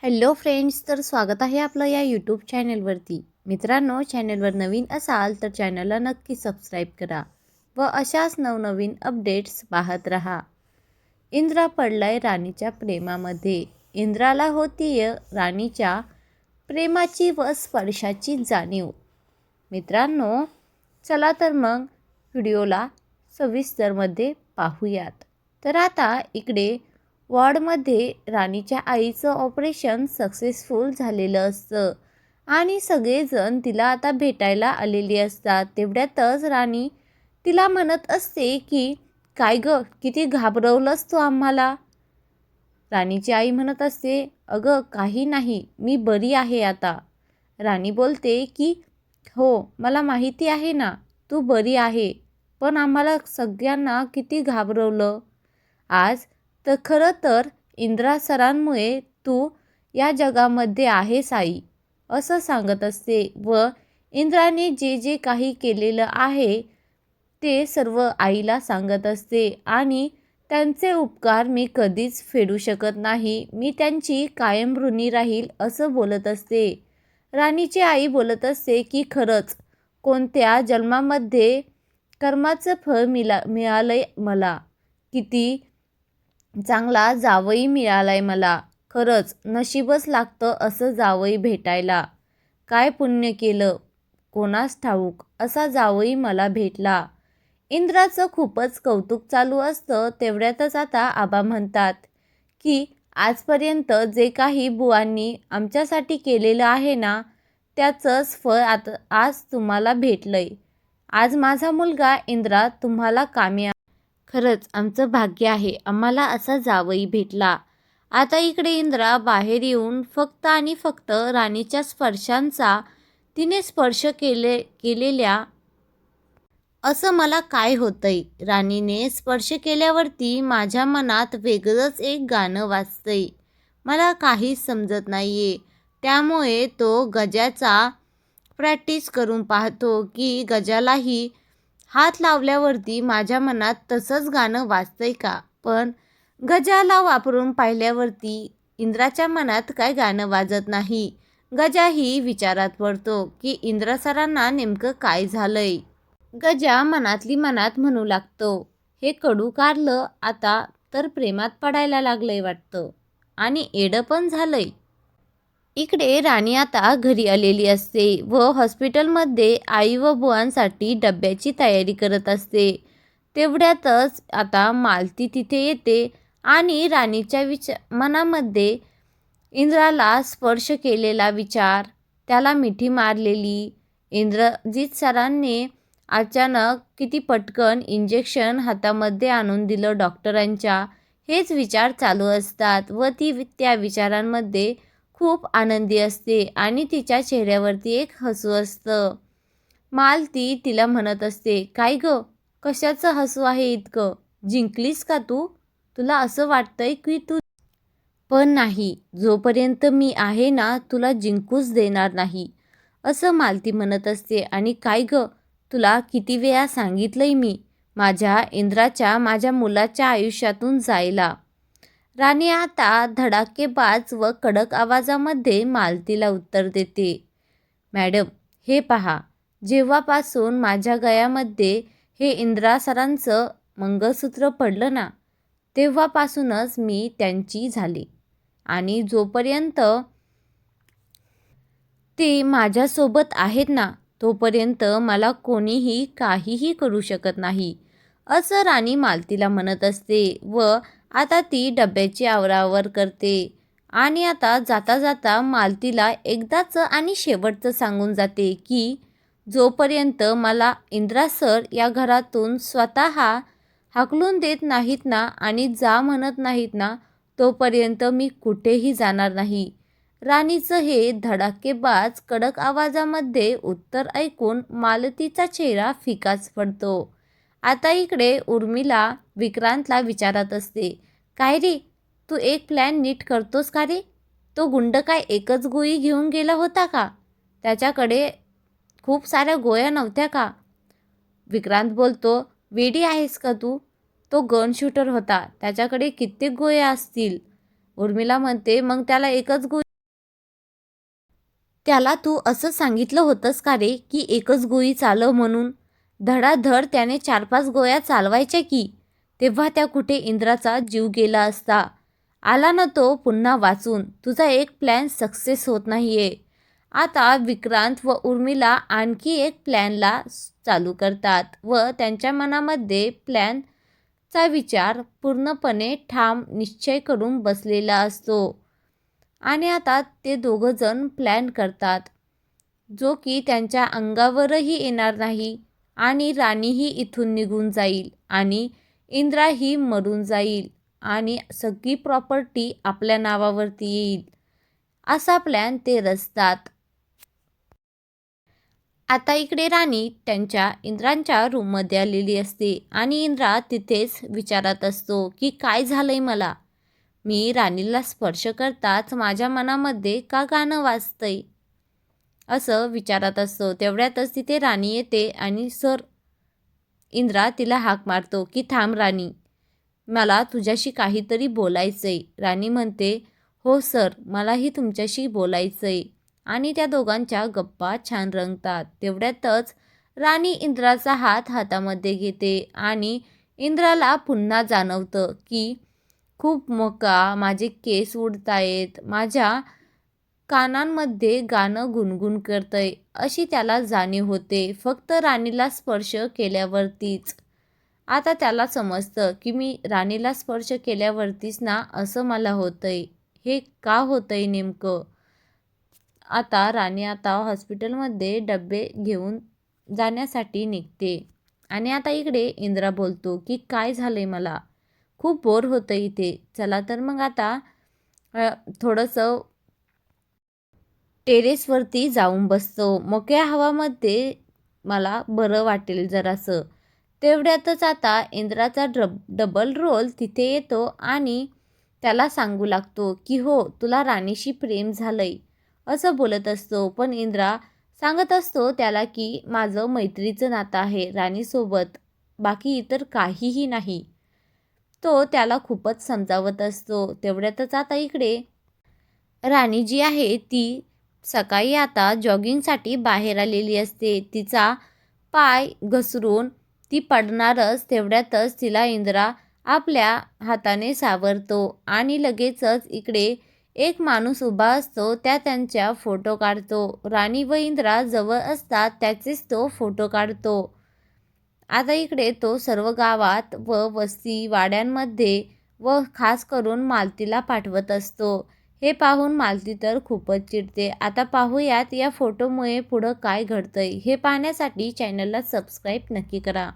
Hello friends, तर स्वागत आहे आपलं या यूट्यूब चॅनलवरती. मित्रांनो, चॅनलवर नवीन असाल तर चॅनलला नक्की सबस्क्राईब करा व अशाच नवनवीन अपडेट्स पाहत रहा. इंद्रा पडलाय राणीच्या प्रेमामध्ये. इंद्राला होतीये राणीच्या प्रेमाची व स्पर्शाची जाणीव. मित्रांनो, चला तर मग व्हिडिओला सविस्तरमध्ये पाहूयात. तर आता इकडे वॉर्डमध्ये राणीच्या आईचं ऑपरेशन सक्सेसफुल झालेलं असतं आणि सगळेजण तिला आता भेटायला आलेली असतात. तेवढ्यातच राणी तिला म्हणत असते की काय ग, किती घाबरवलंस तू आम्हाला. राणीची आई म्हणत असते, अगं काही नाही, मी बरी आहे आता. राणी बोलते की हो, मला माहिती आहे ना तू बरी आहे, पण आम्हाला सगळ्यांना किती घाबरवलं. आज तर खरं तर इंद्रा सरांमुळे तू या जगामध्ये आहेस आई, असं सांगत असते व इंद्राने जे जे काही केलेलं आहे ते सर्व आईला सांगत असते आणि त्यांचे उपकार मी कधीच फेडू शकत नाही, मी त्यांची कायम ऋणी राहील असं बोलत असते. राणीची आई बोलत असते की खरंच कोणत्या जन्मामध्ये कर्माचं फळ मिळालंय मला, किती चांगला जावई मिळालाय मला. खरंच नशीबच लागतं असं जावई भेटायला. काय पुण्य केलं कोणास ठाऊक, असा जावई मला भेटला. इंद्राचं खूपच कौतुक चालू असतं. तेवढ्यातच आता आबा म्हणतात की आजपर्यंत जे काही बुवांनी आमच्यासाठी केलेलं आहे ना, त्याचंच फळ आता आज तुम्हाला भेटलंय. आज माझा मुलगा इंद्रा तुम्हाला कामी. खरंच आमचं भाग्य आहे, आम्हाला असा जावई भेटला. आता इकडे इंद्रा बाहेर येऊन फक्त आणि फक्त राणीच्या स्पर्शांचा, तिने स्पर्श केलेल्या असं मला काय होतंय. राणीने स्पर्श केल्यावरती माझ्या मनात वेगळंच एक गाणं वाजतंय, मला काहीच समजत नाहीये. त्यामुळे तो गजाचा प्रॅक्टिस करून पाहतो की गजालाही हात लावल्यावरती माझ्या मनात तसंच गाणं वाजतंय का. पण गजाला वापरून पाहिल्यावरती इंद्राच्या मनात काय गाणं वाजत नाही. गजाही विचारात पडतो की इंद्रा सरांना नेमकं काय झालंय. गजा मनातली मनात म्हणू लागतो, हे कडू कारलं आता तर प्रेमात पडायला लागलंय वाटतं आणि एडं पण झालंय. इकडे राणी आता घरी आलेली असते व हॉस्पिटलमध्ये आई व बुवांसाठी डब्याची तयारी करत असते. तेवढ्यातच आता मालती तिथे येते आणि राणीच्या मनामध्ये इंद्राला स्पर्श केलेला विचार, त्याला मिठी मारलेली, इंद्रजीत सरांनी अचानक किती पटकन इंजेक्शन हातामध्ये आणून दिलं डॉक्टरांच्या, हेच विचार चालू असतात व ती त्या विचारांमध्ये खूप आनंदी असते आणि तिच्या चेहऱ्यावरती एक हसू असतं. मालती तिला म्हणत असते, काय ग, कशाचं हसू आहे इतकं, जिंकलीस का तू, तुला असं वाटतंय की तू. पण नाही, जोपर्यंत मी आहे ना तुला जिंकूच देणार नाही, असं मालती म्हणत असते. आणि काय ग, तुला किती वेळा सांगितलंय मी माझ्या इंद्राच्या, माझ्या मुलाच्या आयुष्यातून जायला. राणी आता धडाकेबाज व कडक आवाजामध्ये मालतीला उत्तर देते, मॅडम हे पहा, जेव्हापासून माझ्या गळ्यामध्ये हे इंद्रा सरांचं मंगळसूत्र पडलं ना, तेव्हापासूनच मी त्यांची झाले आणि जोपर्यंत ते माझ्यासोबत आहेत ना, तोपर्यंत मला कोणीही काहीही करू शकत नाही, असं राणी मालतीला म्हणत असते. व आता ती डब्याची आवरावर करते आणि आता जाता जाता मालतीला एकदाच आणि शेवटचं सांगून जाते की जोपर्यंत मला इंद्रा सर या घरातून स्वतः हाकलून देत नाहीत ना आणि जा म्हणत नाहीत ना, तोपर्यंत मी कुठेही जाणार नाही. राणीचं हे धडाकेबाज कडक आवाजामध्ये उत्तर ऐकून मालतीचा चेहरा फिकाच पडतो. आता इकडे उर्मिला विक्रांतला विचारत असते, काय रे, तू एक प्लॅन नीट करतोस का रे, तो गुंड काय एकच गोळी घेऊन गेला होता का, त्याच्याकडे खूप साऱ्या गोळ्या नव्हत्या का. विक्रांत बोलतो, वेडी आहेस का तू, तो गन शूटर होता, त्याच्याकडे कित्येक गोळ्या असतील. उर्मिला म्हणते, मग त्याला एकच गोळी त्याला तू असं सांगितलं होतंस का रे की एकच गोळी चालव म्हणून? धडाधड त्याने 4-5 गोळ्या चालवायच्या की. तेव्हा त्या कुठे इंद्राचा जीव गेला असता. आला ना तो पुन्हा वाचून. तुझा एक प्लॅन सक्सेस होत नाहीये. आता विक्रांत व उर्मिला आणखी एक प्लॅनला चालू करतात व त्यांच्या मनामध्ये प्लॅनचा विचार पूर्णपणे ठाम निश्चय करून बसलेला असतो. आणि आता ते दोघंजण प्लॅन करतात जो की त्यांच्या अंगावरही येणार नाही आणि राणीही इथून निघून जाईल आणि इंद्राही मरून जाईल आणि सगळी प्रॉपर्टी आपल्या नावावरती येईल, असा प्लॅन ते रचतात. आता इकडे राणी त्यांच्या इंद्रांच्या रूममध्ये आलेली असते आणि इंद्रा तिथेच विचारत असतो की काय झालंय मला? मी राणीला स्पर्श करताच माझ्या मनामध्ये का गाणं वाजतंय, असं विचारत असतो. तेवढ्यातच तिथे राणी येते आणि सर इंद्रा तिला हाक मारतो की थांब राणी, मला तुझ्याशी काहीतरी बोलायचंय. राणी म्हणते हो सर, मलाही तुमच्याशी बोलायचंय. आणि त्या दोघांच्या गप्पा छान रंगतात. तेवढ्यातच राणी इंद्राचा हात हातामध्ये घेते आणि इंद्राला पुन्हा जाणवतं की खूप मोका माझे केस उडतायत, माझ्या कानांमध्ये गाणं गुणगुण करतंय, अशी त्याला जाणीव होते फक्त राणीला स्पर्श केल्यावरतीच. आता त्याला समजतं की मी राणीला स्पर्श केल्यावरतीच ना असं मला होतंय. हे का होतंय नेमकं? आता राणी आता हॉस्पिटलमध्ये डबे घेऊन जाण्यासाठी निघते आणि आता इकडे इंद्रा बोलतो की काय झालंय मला? खूप बोर होतं इथे. चला तर मग आता थोडंसं टेरेसवरती जाऊन बसतो. मोकळ्या हवामध्ये मला बरं वाटेल जरासं. तेवढ्यातच आता इंद्राचा डबल रोल तिथे येतो आणि त्याला सांगू लागतो की हो तुला राणीशी प्रेम झालंय, असं बोलत असतो. पण इंद्रा सांगत असतो त्याला की माझं मैत्रीचं नातं आहे राणीसोबत, बाकी इतर काहीही नाही. तो त्याला खूपच समजावत असतो. तेवढ्यातच आता इकडे राणी जी आहे ती सकाळी आता जॉगिंगसाठी बाहेर आलेली असते. तिचा पाय घसरून ती पडणारच. तेवढ्यातच तिला इंद्रा आपल्या हाताने सावरतो आणि लगेचच इकडे एक माणूस उभा असतो. त्यांच्या फोटो काढतो. राणी व इंद्रा जवळ असतात त्याचेच तो फोटो काढतो. आता इकडे तो सर्व गावात व वस्ती वाड्यांमध्ये व खास करून मालतीला पाठवत असतो. हे पाहून मालती तर खूपच चिडते. आता पाहूयात या फोटोमुळे पुढं काय घडतंय. हे पाहण्यासाठी चॅनलला सबस्क्राईब नक्की करा.